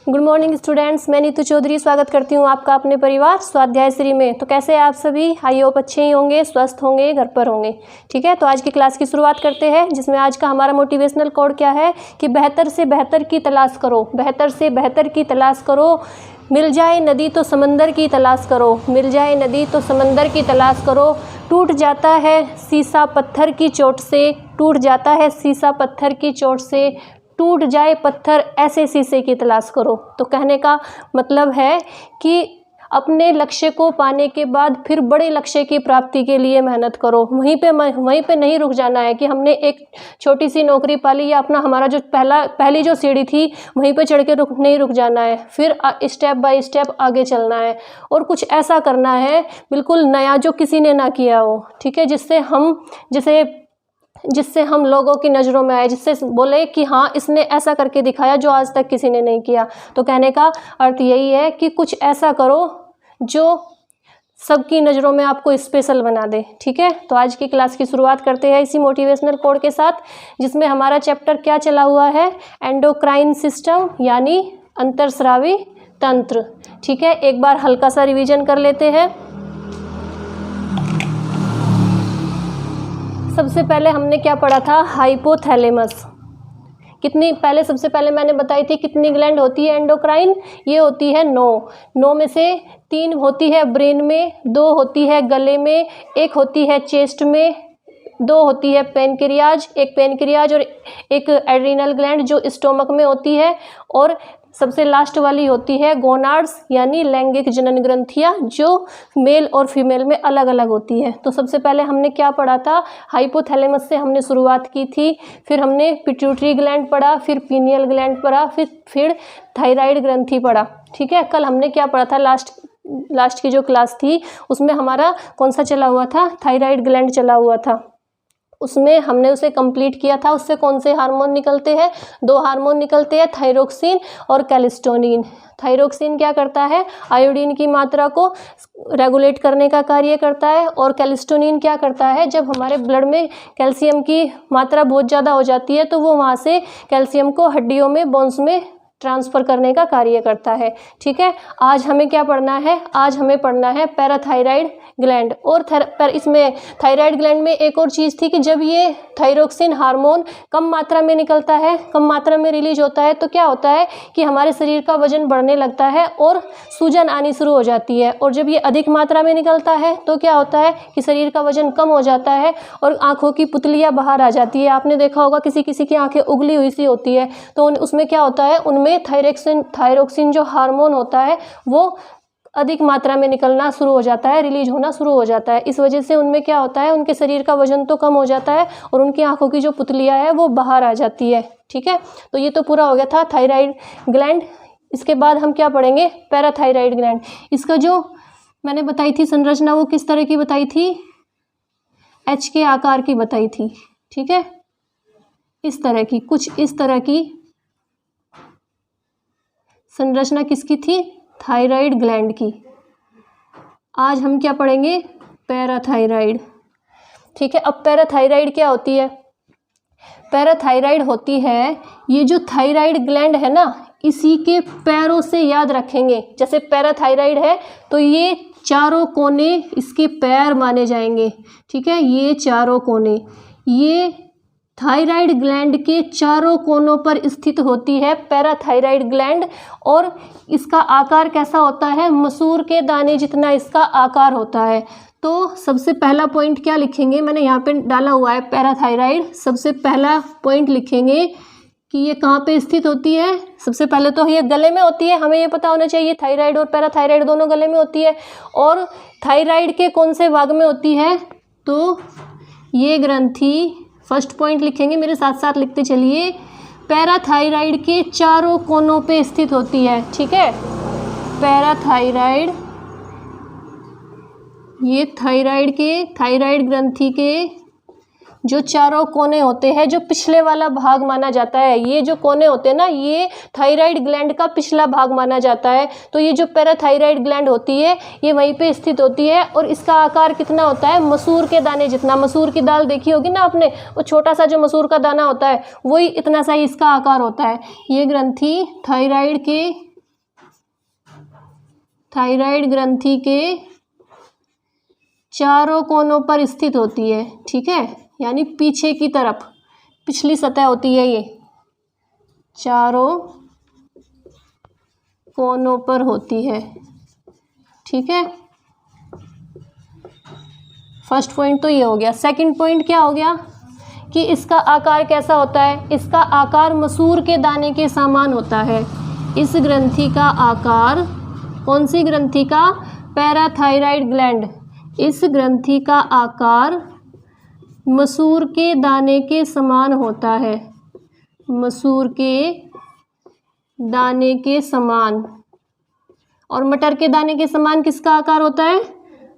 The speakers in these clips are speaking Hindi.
गुड मॉर्निंग स्टूडेंट्स, मैं नीतू चौधरी स्वागत करती हूँ आपका अपने परिवार स्वाध्याय श्री में। तो कैसे हैं आप सभी? आई होप अच्छे ही होंगे, स्वस्थ होंगे, घर पर होंगे। ठीक है, तो आज की क्लास की शुरुआत करते हैं, जिसमें आज का हमारा मोटिवेशनल कोड क्या है कि बेहतर से बेहतर की तलाश करो, बेहतर से बेहतर की तलाश करो। मिल जाए नदी तो समंदर की तलाश करो, मिल जाए नदी तो समंदर की तलाश करो। टूट जाता है शीशा पत्थर की चोट से, टूट जाता है शीशा पत्थर की चोट से। टूट जाए पत्थर ऐसे शीशे की तलाश करो। तो कहने का मतलब है कि अपने लक्ष्य को पाने के बाद फिर बड़े लक्ष्य की प्राप्ति के लिए मेहनत करो। वहीं पे नहीं रुक जाना है कि हमने एक छोटी सी नौकरी पाली या अपना हमारा जो पहली जो सीढ़ी थी वहीं पे चढ़ के नहीं रुक जाना है, फिर स्टेप बाय स्टेप आगे चलना है और कुछ ऐसा करना है बिल्कुल नया जो किसी ने ना किया हो। ठीक है, जिससे हम लोगों की नज़रों में आए, जिससे बोले कि हाँ इसने ऐसा करके दिखाया जो आज तक किसी ने नहीं किया। तो कहने का अर्थ यही है कि कुछ ऐसा करो जो सबकी नज़रों में आपको स्पेशल बना दे। ठीक है, तो आज की क्लास की शुरुआत करते हैं इसी मोटिवेशनल कोड के साथ, जिसमें हमारा चैप्टर क्या चला हुआ है, एंडोक्राइन सिस्टम यानी अंतरस्रावी तंत्र। ठीक है, एक बार हल्का सा रिवीजन कर लेते हैं। सबसे पहले हमने क्या पढ़ा था, हाइपोथैलेमस। सबसे पहले मैंने बताई थी कितनी ग्लैंड होती है एंडोक्राइन, ये होती है 9 में से 3 होती है ब्रेन में, 2 होती है गले में, 1 होती है चेस्ट में, 2 होती है एक पेनक्रियाज और एक एड्रिनल ग्लैंड जो स्टोमक में होती है, और सबसे लास्ट वाली होती है गोनाड्स यानी लैंगिक जनन ग्रंथियाँ, जो मेल और फीमेल में अलग अलग होती है। तो सबसे पहले हमने क्या पढ़ा था, हाइपोथैलेमस से हमने शुरुआत की थी, फिर हमने पिट्यूटरी ग्लैंड पढ़ा, फिर पीनियल ग्लैंड पढ़ा, फिर थायराइड ग्रंथि पढ़ा। ठीक है, कल हमने क्या पढ़ा था, लास्ट की जो क्लास थी उसमें हमारा कौन सा चला हुआ था, थायराइड ग्लैंड चला हुआ था। उसमें हमने उसे कंप्लीट किया था। उससे कौन से हार्मोन निकलते हैं, 2 हार्मोन निकलते हैं, थायरोक्सिन और कैल्सिटोनिन। थायरोक्सिन क्या करता है, आयोडीन की मात्रा को रेगुलेट करने का कार्य करता है, और कैल्सिटोनिन क्या करता है, जब हमारे ब्लड में कैल्शियम की मात्रा बहुत ज़्यादा हो जाती है तो वो वहाँ से कैल्शियम को हड्डियों में, बोन्स में ट्रांसफ़र करने का कार्य करता है। ठीक है, आज हमें क्या पढ़ना है, आज हमें पढ़ना है पैराथायराइड ग्लैंड। और इसमें थायराइड ग्लैंड में एक और चीज़ थी कि जब ये थायरोक्सिन हार्मोन कम मात्रा में निकलता है, कम मात्रा में रिलीज होता है, तो क्या होता है कि हमारे शरीर का वजन बढ़ने लगता है और सूजन आनी शुरू हो जाती है। और जब ये अधिक मात्रा में निकलता है तो क्या होता है कि शरीर का वजन कम हो जाता है और आँखों की पुतलियाँ बाहर आ जाती है। आपने देखा होगा किसी किसी की आँखें उगली हुई सी होती है, तो उसमें क्या होता है, उनमें थायरोक्सिन जो हार्मोन होता है वो अधिक मात्रा में निकलना शुरू हो जाता है, रिलीज होना शुरू हो जाता है। इस वजह से उनमें क्या होता है, उनके शरीर का वजन तो कम हो जाता है और उनकी आंखों की जो पुतलियाँ है वो बाहर आ जाती है। ठीक है, तो ये तो पूरा हो गया था थायराइड ग्लैंड। इसके बाद हम क्या पढ़ेंगे, पैराथायराइड ग्लैंड। इसका जो मैंने बताई थी संरचना वो किस तरह की बताई थी, एच के आकार की बताई थी। ठीक है, इस तरह की, कुछ इस तरह की संरचना किसकी थी, थायराइड ग्लैंड की। आज हम क्या पढ़ेंगे, पैराथायराइड। ठीक है, अब पैराथायराइड क्या होती है, पैराथायराइड होती है ये जो थायराइड ग्लैंड है ना, इसी के पैरों से याद रखेंगे। जैसे पैराथायराइड है तो ये चारों कोने इसके पैर माने जाएंगे। ठीक है, ये चारों कोने, ये थायराइड ग्लैंड के चारों कोनों पर स्थित होती है पैराथायराइड ग्लैंड। और इसका आकार कैसा होता है, मसूर के दाने जितना इसका आकार होता है। तो सबसे पहला पॉइंट क्या लिखेंगे, मैंने यहाँ पे डाला हुआ है पैराथायराइड। सबसे पहला पॉइंट लिखेंगे कि ये कहाँ पे स्थित होती है। सबसे पहले तो ये गले में होती है, हमें ये पता होना चाहिए, थायराइड और पैराथायराइड दोनों गले में होती है। और थायराइड के कौन से भाग में होती है, तो ये ग्रंथि, फर्स्ट पॉइंट लिखेंगे, मेरे साथ साथ लिखते चलिए, पैराथायराइड के चारों कोनों पे स्थित होती है। ठीक है, पैराथायराइड, ये थायराइड ग्रंथि के जो चारों कोने होते हैं, जो पिछले वाला भाग माना जाता है, ये जो कोने होते हैं ना, ये थायराइड ग्लैंड का पिछला भाग माना जाता है। तो ये जो पैराथायराइड ग्लैंड होती है ये वहीं पे स्थित होती है और इसका आकार कितना होता है, मसूर के दाने जितना। मसूर की दाल देखी होगी ना आपने, वो छोटा सा जो मसूर का दाना होता है वही इतना सा ही इसका आकार होता है। ये ग्रंथि थायराइड के थायराइड ग्रंथि के चारों कोनों पर स्थित होती है, ठीक है, यानी पीछे की तरफ, पिछली सतह होती है ये, चारों कोनों पर होती है, ठीक है। फर्स्ट पॉइंट तो ये हो गया। सेकंड पॉइंट क्या हो गया कि इसका आकार कैसा होता है। इसका आकार मसूर के दाने के समान होता है। इस ग्रंथि का आकार, कौन सी ग्रंथि का, पैराथायराइड ग्लैंड, इस ग्रंथि का आकार मसूर के दाने के समान होता है, मसूर के दाने के समान। और मटर के दाने के समान किसका आकार होता है,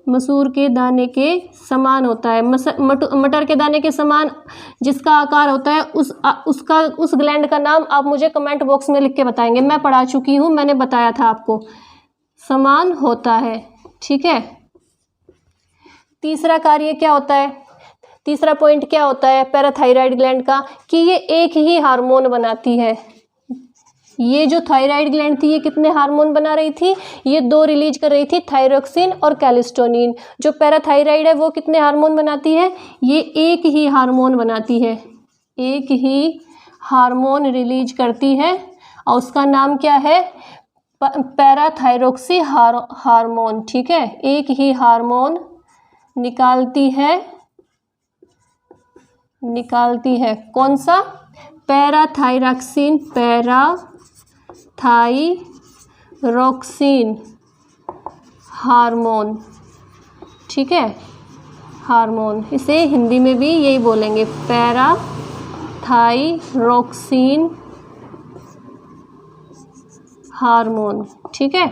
मसूर के दाने के समान होता है। मटर के दाने के समान जिसका आकार होता है उस ग्लैंड का नाम आप मुझे कमेंट बॉक्स में लिख के बताएंगे। मैं पढ़ा चुकी हूँ, मैंने बताया था आपको, समान होता है, ठीक है। तीसरा कार्य क्या होता है, तीसरा पॉइंट क्या होता है पैराथायराइड ग्लैंड का, कि ये एक ही हार्मोन बनाती है। ये जो थायराइड ग्लैंड थी ये कितने हार्मोन बना रही थी, ये 2 रिलीज कर रही थी, थायरोक्सिन और कैल्सिटोनिन। जो पैराथायराइड है वो कितने हार्मोन बनाती है, ये एक ही हार्मोन बनाती है, एक ही हार्मोन रिलीज करती है और उसका नाम क्या है, पैराथायरोक्सी हार्मोन, ठीक है। एक ही हार्मोन निकालती है, कौन सा, पैराथायरॉक्सिन, पैराथायरॉक्सिन हार्मोन, ठीक है, हार्मोन। इसे हिंदी में भी यही बोलेंगे, पैराथायरॉक्सिन हार्मोन, ठीक है।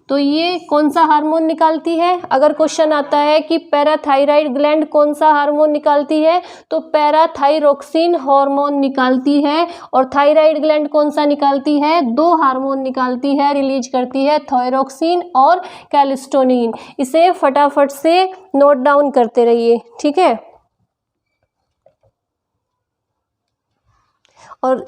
तो ये कौन सा हार्मोन निकालती है, अगर क्वेश्चन आता है कि पैराथायराइड ग्लैंड कौन सा हार्मोन निकालती है, तो पैराथायरॉक्सिन हार्मोन निकालती है। और थायराइड ग्लैंड कौन सा निकालती है, 2 हार्मोन निकालती है, रिलीज करती है, थायरोक्सिन और कैल्सिटोनिन। इसे फटाफट से नोट डाउन करते रहिए, ठीक है। और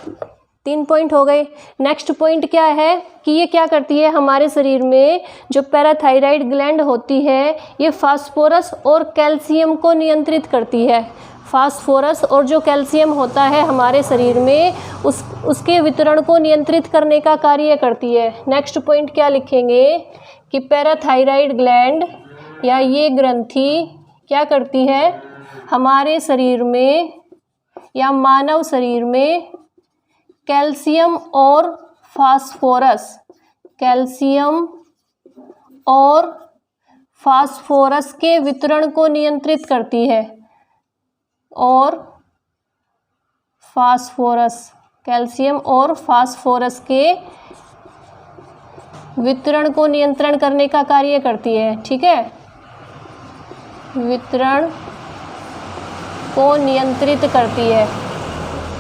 3 पॉइंट हो गए। नेक्स्ट पॉइंट क्या है कि ये क्या करती है, हमारे शरीर में जो पैराथायराइड ग्लैंड होती है ये फास्फोरस और कैल्शियम को नियंत्रित करती है। फास्फोरस और जो कैल्शियम होता है हमारे शरीर में उसके वितरण को नियंत्रित करने का कार्य करती है। नेक्स्ट पॉइंट क्या लिखेंगे कि पैराथायराइड ग्लैंड या ये ग्रंथि क्या करती है, हमारे शरीर में या मानव शरीर में कैल्शियम और फास्फोरस, कैल्शियम और फास्फोरस के वितरण को नियंत्रित करती है। और फास्फोरस, कैल्शियम और फास्फोरस के वितरण को नियंत्रण करने का कार्य करती है, ठीक है, वितरण को नियंत्रित करती है।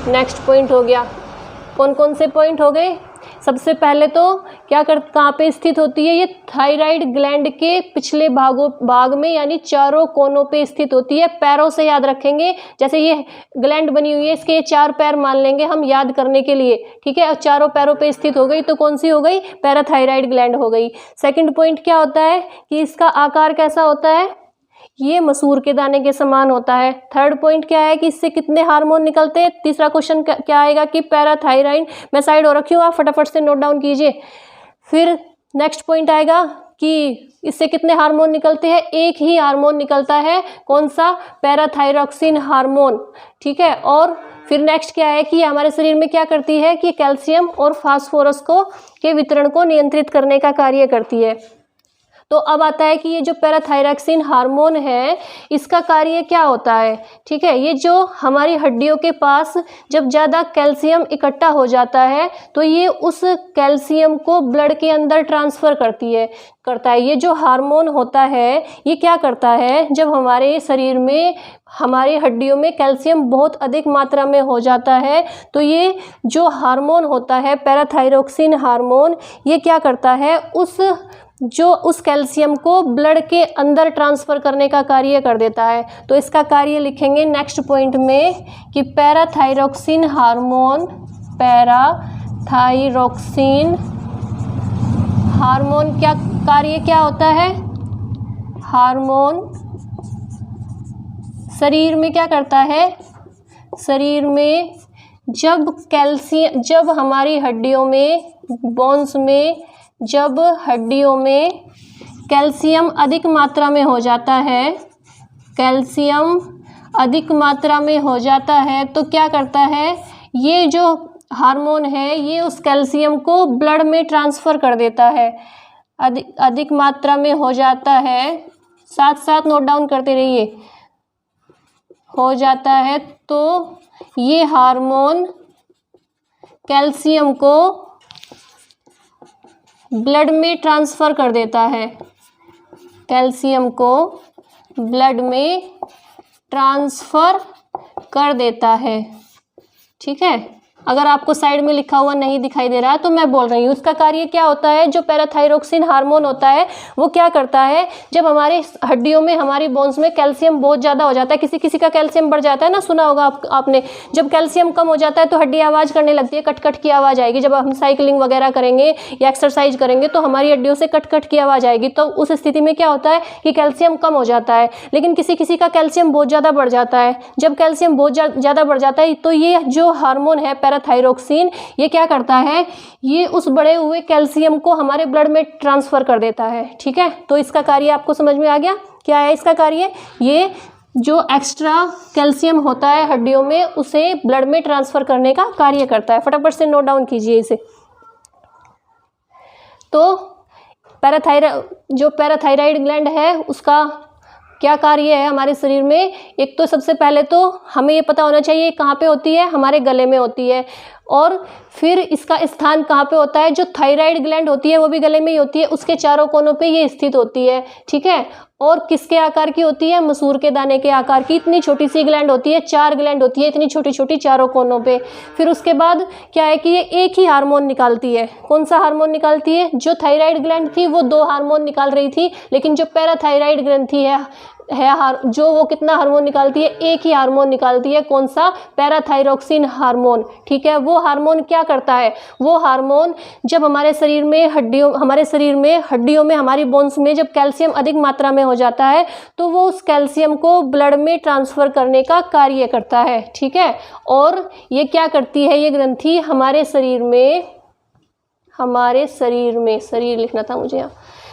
नेक्स्ट पॉइंट हो गया। कौन कौन से पॉइंट हो गए, सबसे पहले तो कहाँ पे स्थित होती है, ये थायराइड ग्लैंड के पिछले भाग में यानी चारों कोनों पे स्थित होती है। पैरों से याद रखेंगे, जैसे ये ग्लैंड बनी हुई है इसके ये 4 पैर मान लेंगे हम याद करने के लिए, ठीक है। और चारों पैरों पे स्थित हो गई तो कौन सी हो गई, पैराथायराइड ग्लैंड हो गई। सेकंड पॉइंट क्या होता है कि इसका आकार कैसा होता है, ये मसूर के दाने के समान होता है। थर्ड पॉइंट क्या है कि इससे कितने हार्मोन निकलते हैं। तीसरा क्वेश्चन क्या आएगा कि पैराथायराइड, मैं साइड हो रखी हूँ, आप फटाफट से नोट डाउन कीजिए। फिर नेक्स्ट पॉइंट आएगा कि इससे कितने हार्मोन निकलते हैं, एक ही हार्मोन निकलता है, कौन सा, पैराथायरॉक्सिन हार्मोन, ठीक है। और फिर नेक्स्ट क्या है कि हमारे शरीर में क्या करती है कि कैल्शियम और फास्फोरस के वितरण को नियंत्रित करने का कार्य करती है। तो अब आता है कि ये जो पैराथायरॉक्सिन हार्मोन है इसका कार्य क्या होता है, ठीक है। ये जो हमारी हड्डियों के पास जब ज़्यादा कैल्शियम इकट्ठा हो जाता है तो ये उस कैल्शियम को ब्लड के अंदर ट्रांसफ़र करता है। ये जो हार्मोन होता है ये क्या करता है, जब हमारे शरीर में हमारी हड्डियों में कैल्शियम बहुत अधिक मात्रा में हो जाता है तो ये जो हार्मोन होता है पैराथायरॉक्सिन हार्मोन, ये क्या करता है, उस कैल्शियम को ब्लड के अंदर ट्रांसफ़र करने का कार्य कर देता है। तो इसका कार्य लिखेंगे नेक्स्ट पॉइंट में कि पैराथायरॉक्सिन हार्मोन, पैराथायरॉक्सिन हार्मोन क्या कार्य क्या होता है? हार्मोन शरीर में क्या करता है? शरीर में जब हमारी हड्डियों में, बोन्स में, जब हड्डियों में कैल्शियम अधिक मात्रा में हो जाता है, कैल्शियम अधिक मात्रा में हो जाता है तो क्या करता है? ये जो हार्मोन है ये उस कैल्शियम को ब्लड में ट्रांसफ़र कर देता है। अधिक मात्रा में हो जाता है, साथ साथ नोट डाउन करते रहिए, हो जाता है तो ये हार्मोन कैल्शियम को ब्लड में ट्रांसफ़र कर देता है, कैल्शियम को ब्लड में ट्रांसफ़र कर देता है। ठीक है, अगर आपको साइड में लिखा हुआ नहीं दिखाई दे रहा है तो मैं बोल रही हूँ। उसका कार्य क्या होता है? जो पैराथायरॉक्सिन हार्मोन होता है वो क्या करता है? जब हमारी हड्डियों में, हमारी बोन्स में कैल्शियम बहुत ज़्यादा हो जाता है, किसी किसी का कैल्शियम बढ़ जाता है ना, सुना होगा आपने। जब कैल्शियम कम हो जाता है तो हड्डी आवाज़ करने लगती है, कट कट की आवाज़ आएगी। जब हम साइकिलिंग वगैरह करेंगे या एक्सरसाइज करेंगे तो हमारी हड्डियों से कट कट की आवाज़ आएगी। तो उस स्थिति में क्या होता है कि कैल्शियम कम हो जाता है। लेकिन किसी किसी का कैल्शियम बहुत ज़्यादा बढ़ जाता है। जब कैल्शियम बहुत ज़्यादा बढ़ जाता है तो ये जो हार्मोन है पैराथायरॉक्सिन, ये क्या करता है? ये उस बढ़े हुए कैल्शियम को हमारे ब्लड में ट्रांसफ़र कर देता है। ठीक है, तो इसका कार्य आपको समझ में आ गया? क्या है इसका कार्य? ये जो एक्स्ट्रा कैल्शियम होता है हड्डियों में उसे ब्लड में ट्रांसफ़र करने का कार्य करता है। फटाफट से नोट डाउन कीजिए इसे। तो जो पैराथायराइड ग्लैंड है उसका क्या कार्य है हमारे शरीर में? एक तो सबसे पहले तो हमें ये पता होना चाहिए कहाँ पे होती है? हमारे गले में होती है। और फिर इसका स्थान कहाँ पे होता है? जो थायराइड ग्लैंड होती है वो भी गले में ही होती है, उसके चारों कोनों पे ये स्थित होती है। ठीक है, और किसके आकार की होती है? मसूर के दाने के आकार की। इतनी छोटी सी ग्लैंड होती है, 4 ग्लैंड होती है, इतनी छोटी छोटी चारों कोनों पे। फिर उसके बाद क्या है कि ये एक ही हार्मोन निकालती है। कौन सा हार्मोन निकालती है? जो थायराइड ग्लैंड थी वो 2 हार्मोन निकाल रही थी, लेकिन जो पैराथायराइड ग्रंथि है जो वो कितना हार्मोन निकालती है? एक ही हार्मोन निकालती है। कौन सा? पैराथायरॉक्सिन हार्मोन। ठीक है, वो हार्मोन क्या करता है? वो हार्मोन जब हमारे शरीर में हड्डियों में हमारी बोन्स में जब कैल्शियम अधिक मात्रा में हो जाता है तो वो उस कैल्शियम को ब्लड में ट्रांसफ़र करने का कार्य करता है। ठीक है, और ये क्या करती है ये ग्रंथि? हमारे शरीर में शरीर लिखना था मुझे यहाँ,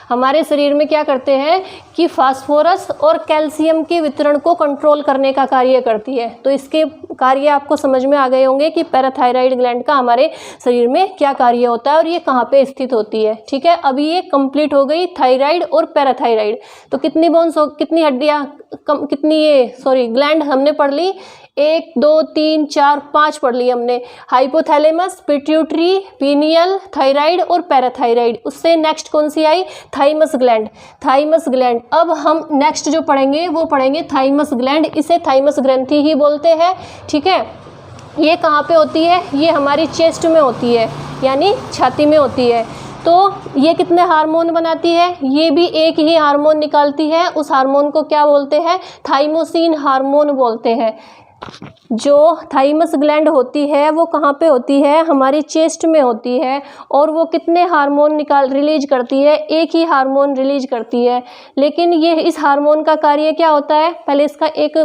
हमारे शरीर में क्या करते हैं कि फास्फोरस और कैल्शियम के वितरण को कंट्रोल करने का कार्य करती है। तो इसके कार्य आपको समझ में आ गए होंगे कि पैराथायराइड ग्लैंड का हमारे शरीर में क्या कार्य होता है और ये कहाँ पे स्थित होती है। ठीक है, अभी ये कंप्लीट हो गई थायराइड और पैराथायराइड। तो कितनी बोन्स, कितनी हड्डियाँ, ग्लैंड हमने पढ़ ली? 1 2 3 4 5 पढ़ ली हमने। हाइपोथैलेमस, पिट्यूटरी, पीनियल, थायराइड और पैराथायराइड। उससे नेक्स्ट कौन सी आई? Thymus gland. अब हम नेक्स्ट जो पढ़ेंगे वो पढ़ेंगे थाइमस ग्लैंड। इसे थाइमस ग्रंथि ही बोलते हैं। ठीक है, ये कहाँ पे होती है? ये हमारी चेस्ट में होती है, यानी छाती में होती है। तो ये कितने हार्मोन बनाती है? ये भी एक ही हार्मोन निकालती है। उस हार्मोन को क्या बोलते हैं? थाइमोसिन हार्मोन बोलते हैं। जो थाइमस ग्लैंड होती है वो कहाँ पे होती है? हमारी चेस्ट में होती है। और वो कितने हार्मोन रिलीज करती है? एक ही हार्मोन रिलीज करती है। लेकिन ये इस हार्मोन का कार्य क्या होता है? पहले इसका एक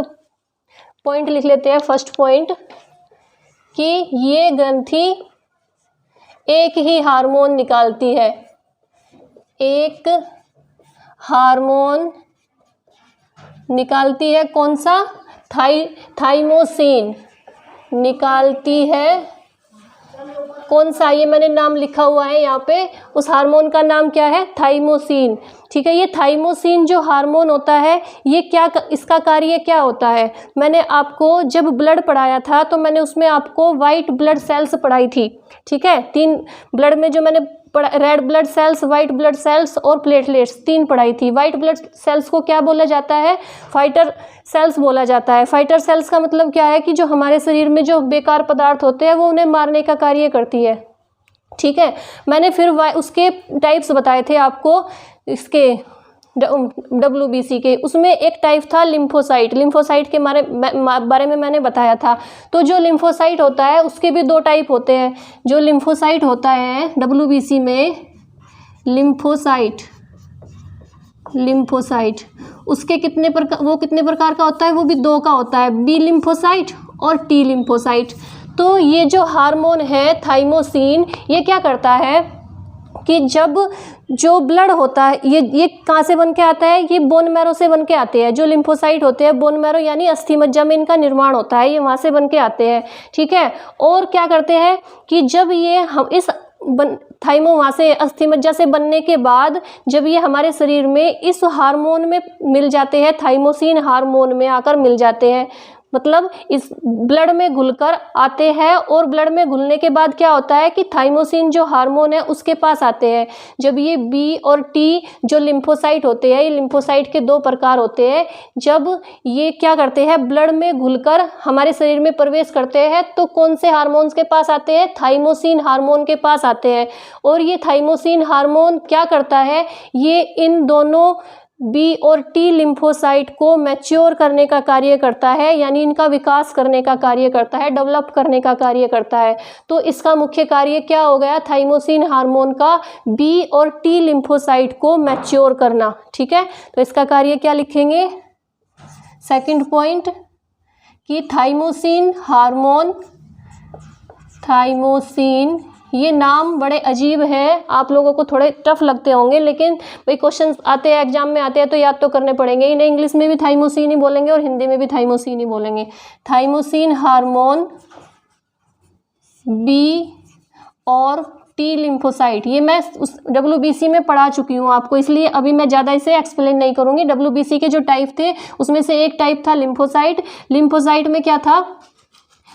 पॉइंट लिख लेते हैं, फर्स्ट पॉइंट, कि ये ग्रंथि एक ही हार्मोन निकालती है। एक हार्मोन निकालती है। कौन सा? थाइमोसिन निकालती है। कौन सा? ये मैंने नाम लिखा हुआ है यहाँ पे। उस हार्मोन का नाम क्या है? थाइमोसिन। ठीक है, ये थाइमोसिन जो हार्मोन होता है ये क्या, इसका कार्य क्या होता है? मैंने आपको जब ब्लड पढ़ाया था तो मैंने उसमें आपको वाइट ब्लड सेल्स पढ़ाई थी। ठीक है, 3 ब्लड में जो मैंने red blood cells, white blood cells और प्लेटलेट्स 3 पढ़ाई थी। वाइट ब्लड सेल्स को क्या बोला जाता है? फाइटर सेल्स बोला जाता है। फाइटर सेल्स का मतलब क्या है कि जो हमारे शरीर में जो बेकार पदार्थ होते हैं वो उन्हें मारने का कार्य करती है। ठीक है, मैंने फिर उसके टाइप्स बताए थे आपको, इसके WBC के। उसमें एक टाइप था लिम्फोसाइट के बारे में मैंने बताया था। तो जो लिम्फोसाइट होता है उसके भी 2 टाइप होते हैं। जो लिम्फोसाइट होता है WBC में, लिम्फोसाइट लिम्फोसाइट, उसके कितने प्रकार, वो कितने प्रकार का होता है, वो भी 2 का होता है, बी लिम्फोसाइट और टी लिम्फोसाइट। तो ये जो हार्मोन है थाइमोसिन, ये क्या करता है कि जब जो ब्लड होता है, ये कहाँ से बन के आता है, ये बोन मैरो से बन के आते हैं। जो लिम्फोसाइट होते हैं बोन मैरो यानी अस्थि मज्जा में इनका निर्माण होता है, ये वहाँ से बन के आते हैं, ठीक है। और क्या करते हैं कि जब ये हम इस थाइमो वहाँ से अस्थि मज्जा से बनने के बाद जब ये हमारे शरीर में इस हार्मोन में मिल जाते हैं, थाइमोसिन हार्मोन में आकर मिल जाते हैं, मतलब इस ब्लड में घुलकर आते हैं। और ब्लड में घुलने के बाद क्या होता है कि थाइमोसिन जो हार्मोन है उसके पास आते हैं। जब ये बी और टी जो लिम्फोसाइट होते हैं, ये लिम्फोसाइट के 2 प्रकार होते हैं, जब ये क्या करते हैं ब्लड में घुलकर हमारे शरीर में प्रवेश करते हैं तो कौन से हार्मोन्स के पास आते हैं, थाइमोसिन हार्मोन के पास आते हैं। और ये थाइमोसिन हार्मोन क्या करता है, ये इन दोनों बी और टी लिम्फोसाइट को मैच्योर करने का कार्य करता है, यानी इनका विकास करने का कार्य करता है, डेवलप करने का कार्य करता है। तो इसका मुख्य कार्य क्या हो गया, थाइमोसिन हार्मोन का बी और टी लिम्फोसाइट को मैच्योर करना, ठीक है। तो इसका कार्य क्या लिखेंगे, सेकंड पॉइंट कि थाइमोसिन हार्मोन, थाइमोसिन, ये नाम बड़े अजीब है, आप लोगों को थोड़े टफ लगते होंगे, लेकिन भाई क्वेश्चन आते हैं एग्जाम में आते हैं तो याद तो करने पड़ेंगे। इन्हें इंग्लिश में भी थाइमोसिन ही बोलेंगे और हिंदी में भी थाइमोसिन ही बोलेंगे। थाइमोसिन हार्मोन, बी और टी लिम्फोसाइट, ये मैं उस WBC में पढ़ा चुकी हूँ आपको, इसलिए अभी मैं ज़्यादा इसे एक्सप्लेन नहीं करूँगी। WBC के जो टाइप थे उसमें से एक टाइप था लिम्फोसाइट। लिम्फोसाइट में क्या था,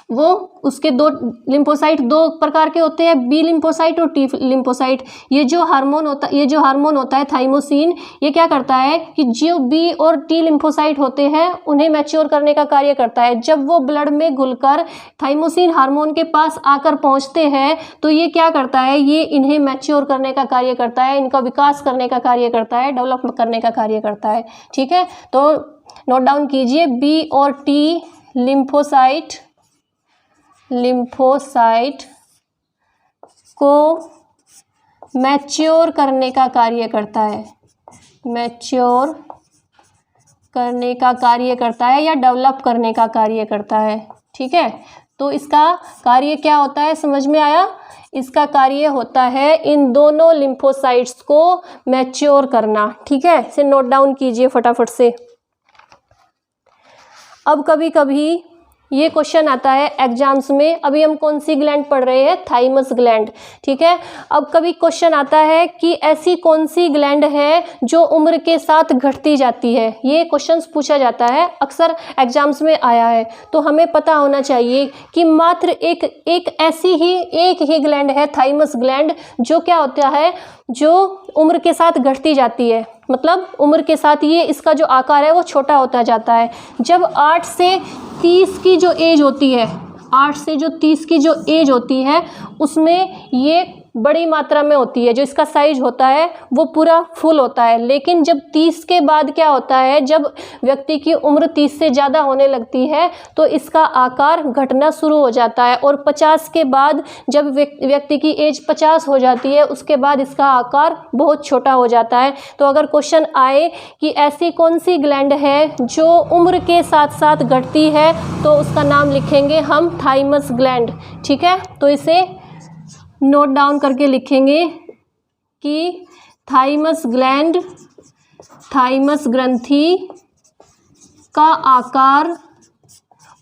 वो उसके 2 लिम्फोसाइट 2 प्रकार के होते हैं, बी लिम्फोसाइट और टी लिम्फोसाइट। ये जो हार्मोन होता है थाइमोसिन, ये क्या करता है कि जो बी और टी लिम्फोसाइट होते हैं उन्हें मैच्योर करने का कार्य करता है। जब वो ब्लड में घुलकर थाइमोसिन हार्मोन के पास आकर पहुंचते हैं तो ये क्या करता है, ये इन्हें मैच्योर करने का कार्य करता है, इनका विकास करने का कार्य करता है, डेवलप करने का कार्य करता है, ठीक है। तो नोट डाउन कीजिए, बी और टी लिम्फोसाइट को मैच्योर करने का कार्य करता है, मैच्योर करने का कार्य करता है या डेवलप करने का कार्य करता है, ठीक है। तो इसका कार्य क्या होता है, समझ में आया। इसका कार्य होता है इन दोनों लिम्फोसाइट्स को मैच्योर करना, ठीक है। इसे नोट डाउन कीजिए फटाफट से। अब कभी कभी ये क्वेश्चन आता है एग्जाम्स में, अभी हम कौन सी ग्लैंड पढ़ रहे हैं, थाइमस ग्लैंड, ठीक है। अब कभी क्वेश्चन आता है कि ऐसी कौन सी ग्लैंड है जो उम्र के साथ घटती जाती है, ये क्वेश्चंस पूछा जाता है, अक्सर एग्जाम्स में आया है। तो हमें पता होना चाहिए कि मात्र एक ही ग्लैंड है थाइमस ग्लैंड, जो क्या होता है, जो उम्र के साथ घटती जाती है, मतलब उम्र के साथ ये इसका जो आकार है वो छोटा होता जाता है। जब 8 से 30 की जो एज होती है, 8 से जो 30 की जो एज होती है उसमें ये बड़ी मात्रा में होती है, जो इसका साइज होता है वो पूरा फुल होता है। लेकिन जब 30 के बाद क्या होता है, जब व्यक्ति की उम्र 30 से ज़्यादा होने लगती है तो इसका आकार घटना शुरू हो जाता है। और 50 के बाद जब व्यक्ति की एज 50 हो जाती है उसके बाद इसका आकार बहुत छोटा हो जाता है। तो अगर क्वेश्चन आए कि ऐसी कौन सी ग्लैंड है जो उम्र के साथ साथ घटती है तो उसका नाम लिखेंगे हम थाइमस ग्लैंड, ठीक है। तो इसे नोट डाउन करके लिखेंगे कि थाइमस ग्लैंड, थाइमस ग्रंथि का आकार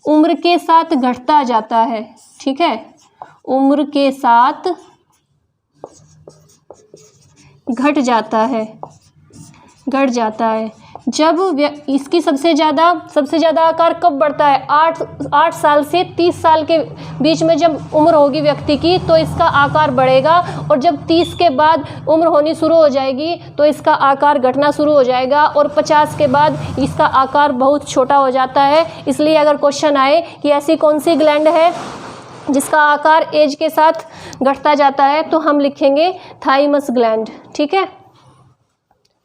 उम्र के साथ घटता जाता है, ठीक है, उम्र के साथ घट जाता है। जब इसकी सबसे ज़्यादा आकार कब बढ़ता है, 8 साल से 30 साल के बीच में जब उम्र होगी व्यक्ति की तो इसका आकार बढ़ेगा। और जब 30 के बाद उम्र होनी शुरू हो जाएगी तो इसका आकार घटना शुरू हो जाएगा। और 50 के बाद इसका आकार बहुत छोटा हो जाता है। इसलिए अगर क्वेश्चन आए कि ऐसी कौन सी ग्लैंड है जिसका आकार एज के साथ घटता जाता है तो हम लिखेंगे थाइमस ग्लैंड, ठीक है।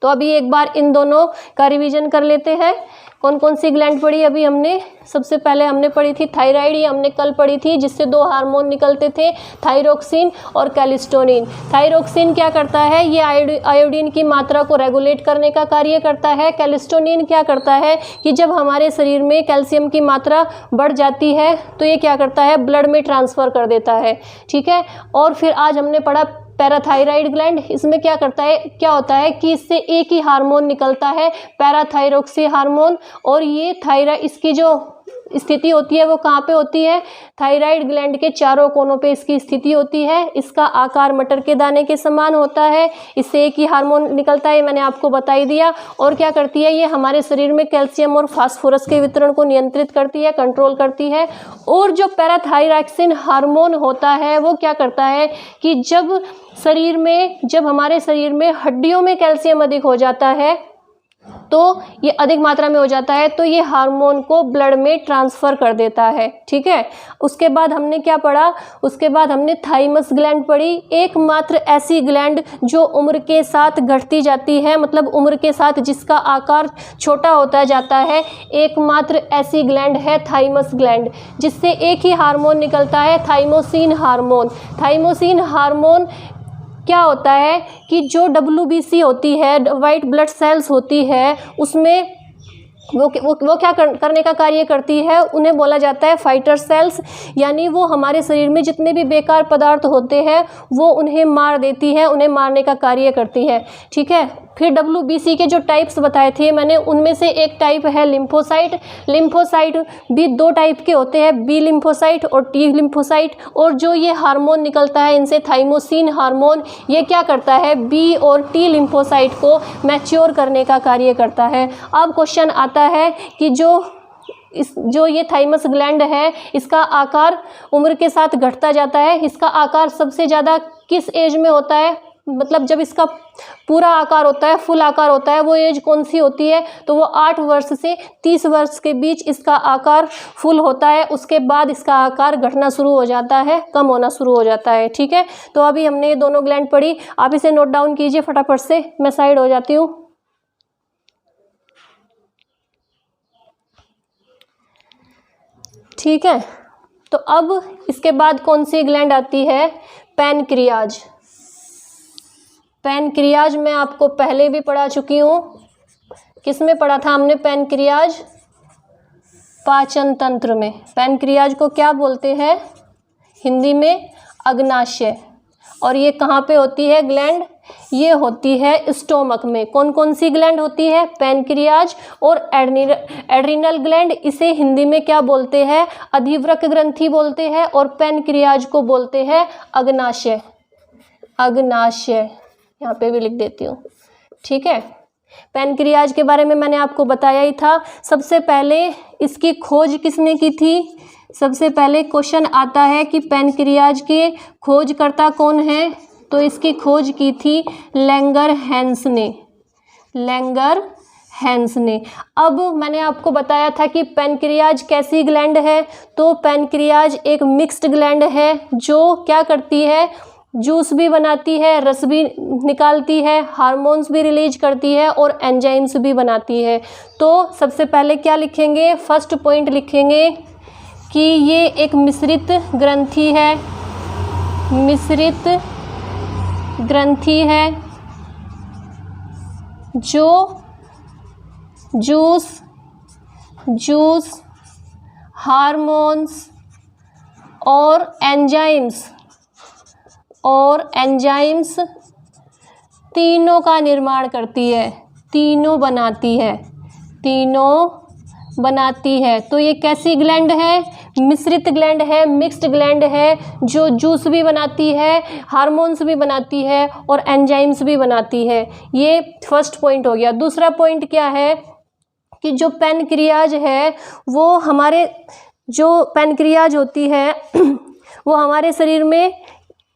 तो अभी एक बार इन दोनों का रिवीजन कर लेते हैं। कौन कौन सी ग्लैंड पढ़ी अभी हमने? सबसे पहले हमने पढ़ी थी थायराइड, ये हमने कल पढ़ी थी, जिससे 2 हार्मोन निकलते थे, थायरोक्सिन और कैल्सिटोनिन। थायरोक्सिन क्या करता है? ये आयोडीन की मात्रा को रेगुलेट करने का कार्य करता है। कैल्सिटोनिन क्या करता है कि जब हमारे शरीर में कैल्शियम की मात्रा बढ़ जाती है तो ये क्या करता है? ब्लड में ट्रांसफ़र कर देता है, ठीक है। और फिर आज हमने पढ़ा पैराथायराइड ग्लैंड, इसमें क्या करता है, क्या होता है कि इससे एक ही हार्मोन निकलता है, पैराथायरोक्सी हार्मोन। और ये थायराइड, इसकी जो स्थिति होती है वो कहाँ पे होती है? थायराइड ग्लैंड के चारों कोनों पे इसकी स्थिति होती है। इसका आकार मटर के दाने के समान होता है, इससे एक ही हार्मोन निकलता है, मैंने आपको बता ही दिया। और क्या करती है? ये हमारे शरीर में कैल्शियम और फास्फोरस के वितरण को नियंत्रित करती है, कंट्रोल करती है। और जो पैराथायरॉक्सिन हार्मोन होता है वो क्या करता है कि जब हमारे शरीर में हड्डियों में कैल्शियम अधिक हो जाता है, तो ये अधिक मात्रा में हो जाता है, तो ये हार्मोन को ब्लड में ट्रांसफ़र कर देता है, ठीक है। उसके बाद हमने क्या पढ़ा? उसके बाद हमने थाइमस ग्लैंड पढ़ी, एकमात्र ऐसी ग्लैंड जो उम्र के साथ घटती जाती है, मतलब उम्र के साथ जिसका आकार छोटा होता जाता है, एकमात्र ऐसी ग्लैंड है थाइमस ग्लैंड, जिससे एक ही हार्मोन निकलता है, थाइमोसिन हार्मोन। थाइमोसिन हार्मोन क्या होता है कि जो WBC होती है, वाइट ब्लड सेल्स होती है, उसमें वो क्या करने का कार्य करती है? उन्हें बोला जाता है फाइटर सेल्स, यानी वो हमारे शरीर में जितने भी बेकार पदार्थ होते हैं वो उन्हें मार देती है, उन्हें मारने का कार्य करती है, ठीक है। फिर WBC के जो टाइप्स बताए थे मैंने, उनमें से एक टाइप है लिम्फोसाइट। लिम्फोसाइट भी 2 टाइप के होते हैं, B लिम्फोसाइट और T लिम्फोसाइट। और जो ये हार्मोन निकलता है इनसे, थाइमोसिन हार्मोन, ये क्या करता है? B और T लिम्फोसाइट को मैच्योर करने का कार्य करता है। अब क्वेश्चन आता है कि जो ये थाइमस ग्लैंड है, इसका आकार उम्र के साथ घटता जाता है। इसका आकार सबसे ज़्यादा किस एज में होता है? मतलब जब इसका पूरा आकार होता है, फुल आकार होता है, वो एज कौन सी होती है? तो वो 8 वर्ष से 30 वर्ष के बीच इसका आकार फुल होता है। उसके बाद इसका आकार घटना शुरू हो जाता है, कम होना शुरू हो जाता है, ठीक है। तो अभी हमने ये दोनों ग्लैंड पढ़ी, आप इसे नोट डाउन कीजिए फटाफट से, मैं साइड हो जाती हूँ। ठीक है, तो अब इसके बाद कौन सी ग्लैंड आती है? पैनक्रियाज। पैनक्रियाज मैं आपको पहले भी पढ़ा चुकी हूँ। किसमें पढ़ा था हमने पैनक्रियाज? पाचन तंत्र में। पैनक्रियाज को क्या बोलते हैं हिंदी में? अग्नाशय। और ये कहाँ पे होती है ग्लैंड? ये होती है स्टोमक में। कौन कौन सी ग्लैंड होती है? पैनक्रियाज और एड्रिनल ग्लैंड। इसे हिंदी में क्या बोलते हैं? अधिवृक्क ग्रंथि बोलते हैं, और पैनक्रियाज को बोलते हैं अग्नाशय। अग्नाशय यहाँ पे भी लिख देती हूँ, ठीक है। पैनक्रियाज के बारे में मैंने आपको बताया ही था। सबसे पहले इसकी खोज किसने की थी? सबसे पहले क्वेश्चन आता है कि पैनक्रियाज के खोजकर्ता कौन है? तो इसकी खोज की थी लैंगरहैंस ने। लैंगरहैंस ने। अब मैंने आपको बताया था कि पैनक्रियाज कैसी ग्लैंड है? तो पैनक्रियाज एक मिक्स्ड ग्लैंड है, जो क्या करती है? जूस भी बनाती है, रस भी निकालती है, हार्मोन्स भी रिलीज करती है और एंजाइम्स भी बनाती है। तो सबसे पहले क्या लिखेंगे? फर्स्ट पॉइंट लिखेंगे कि ये एक मिश्रित ग्रंथि है। मिश्रित ग्रंथि है जो जूस हार्मोन्स और एंजाइम्स तीनों का निर्माण करती है, तीनों बनाती है। तो ये कैसी ग्लैंड है? मिश्रित ग्लैंड है, मिक्स्ड ग्लैंड है, जो जूस भी बनाती है, हार्मोन्स भी बनाती है और एंजाइम्स भी बनाती है। ये फर्स्ट पॉइंट हो गया। दूसरा पॉइंट क्या है कि जो पैनक्रियाज है वो पैनक्रियाज होती है वो हमारे शरीर में,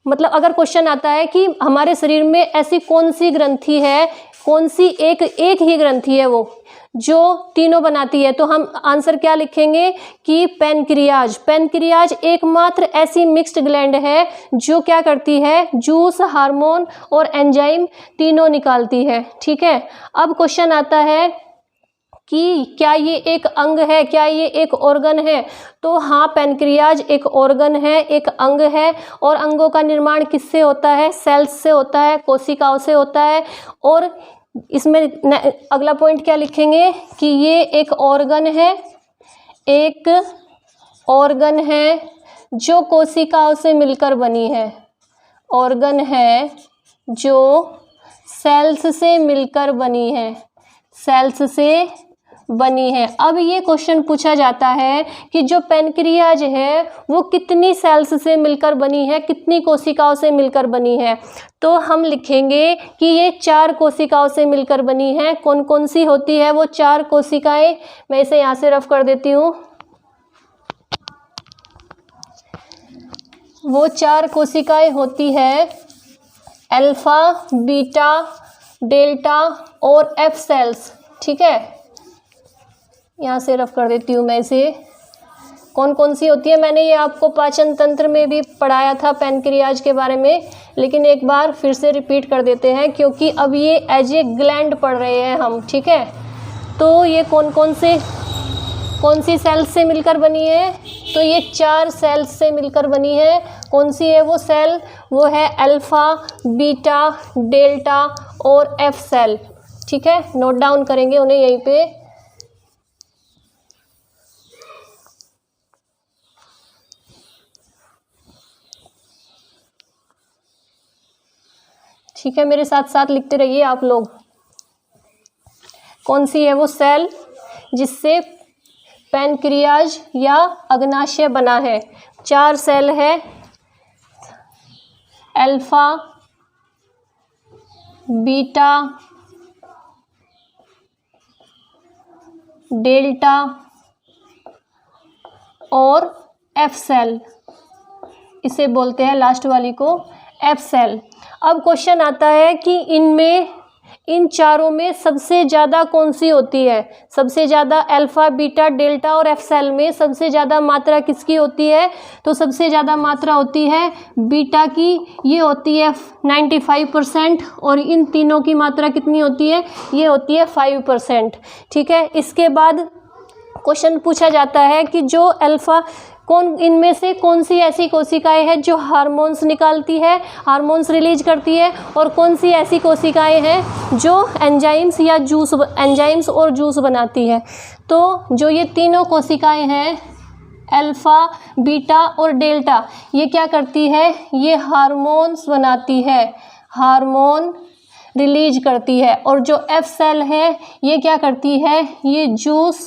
मतलब अगर क्वेश्चन आता है कि हमारे शरीर में ऐसी कौन सी ग्रंथि है, कौन सी एक ही ग्रंथि है वो जो तीनों बनाती है, तो हम आंसर क्या लिखेंगे कि पैनक्रियाज एकमात्र ऐसी मिक्स्ड ग्लैंड है जो क्या करती है? जूस, हार्मोन और एंजाइम तीनों निकालती है, ठीक है। अब क्वेश्चन आता है कि क्या ये एक अंग है, क्या ये एक ऑर्गन है? तो हाँ, पैनक्रियाज एक ऑर्गन है, एक अंग है। और अंगों का निर्माण किससे होता है? सेल्स से होता है, कोशिकाओं से होता है। और इसमें अगला पॉइंट क्या लिखेंगे कि ये एक ऑर्गन है, एक ऑर्गन है जो कोशिकाओं से मिलकर बनी है। ऑर्गन है जो सेल्स से मिलकर बनी है, सेल्स से बनी है। अब ये क्वेश्चन पूछा जाता है कि जो पैनक्रियाज है वो कितनी सेल्स से मिलकर बनी है, कितनी कोशिकाओं से मिलकर बनी है? तो हम लिखेंगे कि ये 4 कोशिकाओं से मिलकर बनी है। कौन कौन सी होती है वो 4 कोशिकाएं? मैं इसे यहाँ से रफ कर देती हूँ। वो 4 कोशिकाएं होती है अल्फा, बीटा, डेल्टा और एफ सेल्स। ठीक है, यहाँ से रफ कर देती हूँ मैं इसे। कौन कौन सी होती है मैंने ये आपको पाचन तंत्र में भी पढ़ाया था पैनक्रियाज के बारे में, लेकिन एक बार फिर से रिपीट कर देते हैं क्योंकि अब ये एज ए ग्लैंड पढ़ रहे हैं हम। ठीक है, तो ये कौन सी सेल्स से मिलकर बनी है? तो ये 4 सेल्स से मिलकर बनी है। कौन सी है वो सेल? वो है अल्फा, बीटा, डेल्टा और एफ सेल। ठीक है, नोट डाउन करेंगे उन्हें यहीं पे। ठीक है, मेरे साथ साथ लिखते रहिए आप लोग। कौन सी है वो सेल जिससे पैनक्रियाज या अग्नाशय बना है? 4 सेल है, अल्फा, बीटा, डेल्टा और एफ सेल। इसे बोलते हैं लास्ट वाली को एफ सेल। अब क्वेश्चन आता है कि इन चारों में सबसे ज़्यादा कौन सी होती है? सबसे ज़्यादा अल्फा, बीटा, डेल्टा और एफ सेल में सबसे ज़्यादा मात्रा किसकी होती है? तो सबसे ज़्यादा मात्रा होती है बीटा की, ये होती है 95%। और इन तीनों की मात्रा कितनी होती है? ये होती है 5%। ठीक है, इसके बाद क्वेश्चन पूछा जाता है कि जो अल्फा इनमें से कौन सी ऐसी कोशिकाएं हैं जो हार्मोन्स निकालती है, हार्मोन्स रिलीज करती है, और कौन सी ऐसी कोशिकाएं हैं जो एंजाइम्स और जूस बनाती है? तो जो ये तीनों कोशिकाएं हैं अल्फा, बीटा और डेल्टा, ये क्या करती है? ये हार्मोन्स बनाती है, हार्मोन रिलीज करती है। और जो एफ सेल है ये क्या करती है? ये जूस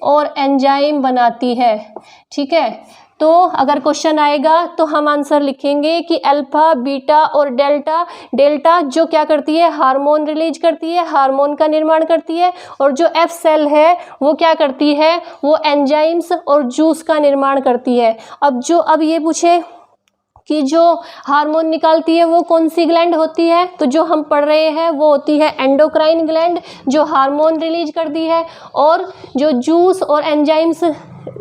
और एंजाइम बनाती है। ठीक है, तो अगर क्वेश्चन आएगा तो हम आंसर लिखेंगे कि अल्फा, बीटा और डेल्टा जो क्या करती है? हार्मोन रिलीज करती है, हार्मोन का निर्माण करती है। और जो एफ सेल है वो क्या करती है? वो एंजाइम्स और जूस का निर्माण करती है। अब ये पूछे कि जो हार्मोन निकालती है वो कौन सी ग्लैंड होती है? तो जो हम पढ़ रहे हैं वो होती है एंडोक्राइन ग्लैंड, जो हार्मोन रिलीज करती है। और जो जूस और एंजाइम्स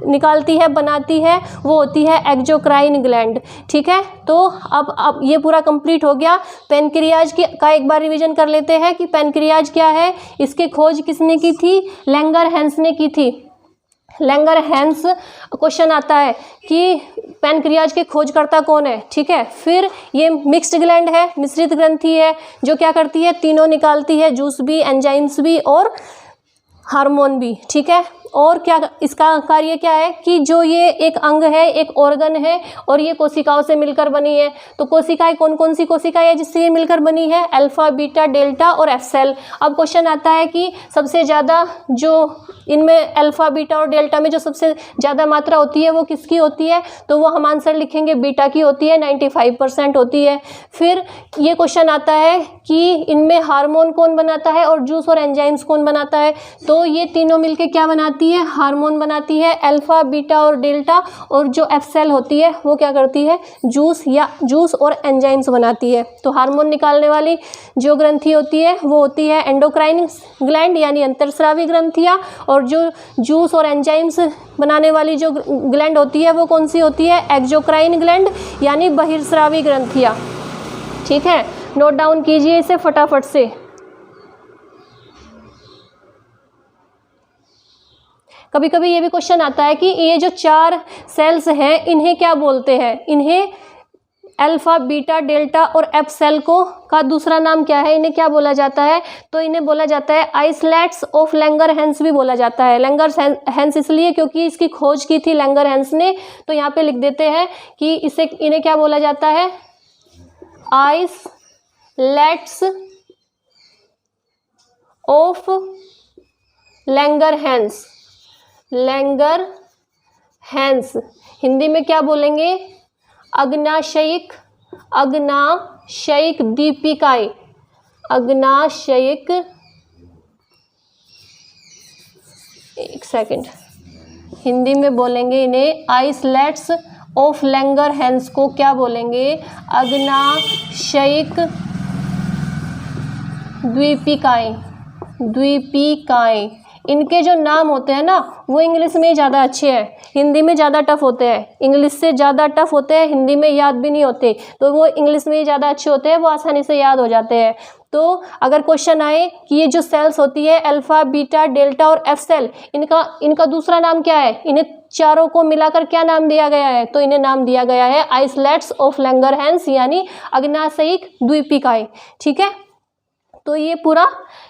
निकालती है, बनाती है, वो होती है एक्सोक्राइन ग्लैंड। ठीक है, तो अब ये पूरा कंप्लीट हो गया। पैनक्रियाज का एक बार रिवीजन कर लेते हैं कि पैनक्रियाज क्या है। इसकी खोज किसने की थी? लैंगरहैंस ने की थी। लैंगरहैंस क्वेश्चन आता है कि पैनक्रियाज के खोजकर्ता कौन है? ठीक है, फिर ये मिक्स्ड ग्लैंड है, मिश्रित ग्रंथि है, जो क्या करती है? तीनों निकालती है, जूस भी, एंजाइम्स भी और हार्मोन भी। ठीक है, और क्या इसका कार्य क्या है कि जो ये एक अंग है, एक ऑर्गन है और ये कोशिकाओं से मिलकर बनी है। तो कोशिकाएं कौन से कोशिकाएं हैं जिससे ये मिलकर बनी है? अल्फा, बीटा, डेल्टा और एफ सेल। अब क्वेश्चन आता है कि सबसे ज़्यादा जो इनमें अल्फा, बीटा और डेल्टा में जो सबसे ज़्यादा मात्रा होती है वो किसकी होती है? तो वो हम आंसर लिखेंगे बीटा की होती है, 95% होती है। फिर ये क्वेश्चन आता है कि इनमें हार्मोन कौन बनाता है और जूस और एंजाइम्स कौन बनाता है? तो ये तीनों मिलके क्या बनाती है? हार्मोन बनाती है, अल्फा, बीटा और डेल्टा। और जो एफ सेल होती है वो क्या करती है? जूस और एंजाइम्स बनाती है। तो हार्मोन निकालने वाली जो ग्रंथि होती है वो होती है एंडोक्राइन ग्लैंड यानी अंतरस्रावी ग्रंथियाँ। और जो जूस और एंजाइम्स बनाने वाली जो ग्लैंड होती है वो कौन सी होती है? एक्सोक्राइन ग्लैंड यानी बहिर्स्रावी ग्रंथियाँ। ठीक है, नोट डाउन कीजिए इसे फटाफट से। कभी कभी ये भी क्वेश्चन आता है कि ये जो 4 सेल्स हैं इन्हें क्या बोलते हैं, इन्हें अल्फा, बीटा, डेल्टा और एफ सेल को का दूसरा नाम क्या है, इन्हें क्या बोला जाता है? तो इन्हें बोला जाता है आइसलेट्स ऑफ लैंगरहैंस भी बोला जाता है। लैंगरहैंस इसलिए क्योंकि इसकी खोज की थी लैंगरहैंस ने, तो यहाँ पे लिख देते हैं कि इन्हें क्या बोला जाता है? Islets of Langerhans. Langerhans Hindi में क्या बोलेंगे? अग्नाशयिक दीपिकाएं। अग्नाशयिक, एक सेकंड, हिंदी में बोलेंगे इन्हें आइसलेट्स ऑफ लैंगरहैंस को क्या बोलेंगे? अग्नाशयिक द्वीपिकाएं। इनके जो नाम होते हैं ना वो इंग्लिश में ही ज़्यादा अच्छे हैं, हिंदी में ज़्यादा टफ होते हैं, इंग्लिश से ज़्यादा टफ होते हैं, हिंदी में याद भी नहीं होते, तो वो इंग्लिश में ही ज़्यादा अच्छे होते हैं, वो आसानी से याद हो जाते हैं। तो अगर क्वेश्चन आए कि ये जो सेल्स होती है अल्फा, बीटा, डेल्टा और एफ सेल, इनका दूसरा नाम क्या है, इन्हें चारों को मिलाकर क्या नाम दिया गया है? तो इन्हें नाम दिया गया है आइसलेट्स ऑफ लैंगरहैंस यानी अग्नाशयिक द्वीपिकाएं। ठीक है, तो ये पूरा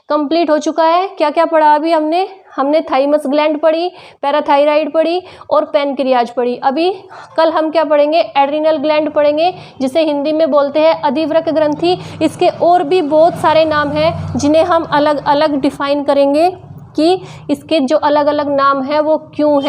कंप्लीट हो चुका है। क्या क्या पढ़ा अभी हमने थाइमस ग्लैंड पढ़ी, पैराथायराइड पढ़ी और पैनक्रियाज पढ़ी। अभी कल हम क्या पढ़ेंगे? एड्रिनल ग्लैंड पढ़ेंगे, जिसे हिंदी में बोलते हैं अधिवृक्क ग्रंथि। इसके और भी बहुत सारे नाम हैं जिन्हें हम अलग अलग डिफाइन करेंगे कि इसके जो अलग अलग नाम हैं वो क्यों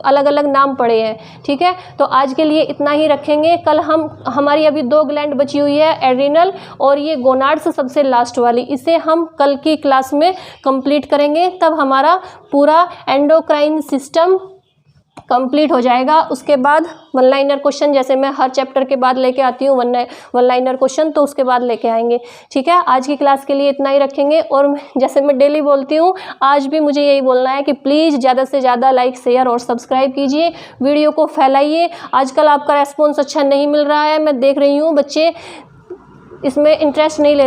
अलग अलग नाम पड़े हैं। ठीक है, तो आज के लिए इतना ही रखेंगे। कल हमारी अभी 2 ग्लैंड बची हुई है, एड्रिनल और ये गोनाड्स सबसे लास्ट वाली, इसे हम कल की क्लास में कंप्लीट करेंगे, तब हमारा पूरा एंडोक्राइन सिस्टम कंप्लीट हो जाएगा। उसके बाद वन लाइनर क्वेश्चन, जैसे मैं हर चैप्टर के बाद लेके आती हूँ वन लाइनर क्वेश्चन, तो उसके बाद लेके आएंगे। ठीक है, आज की क्लास के लिए इतना ही रखेंगे। और जैसे मैं डेली बोलती हूँ, आज भी मुझे यही बोलना है कि प्लीज़ ज़्यादा से ज़्यादा लाइक, शेयर और सब्सक्राइब कीजिए, वीडियो को फैलाइए। आजकल आपका रेस्पॉन्स अच्छा नहीं मिल रहा है, मैं देख रही हूँ बच्चे इसमें इंटरेस्ट नहीं ले रहे।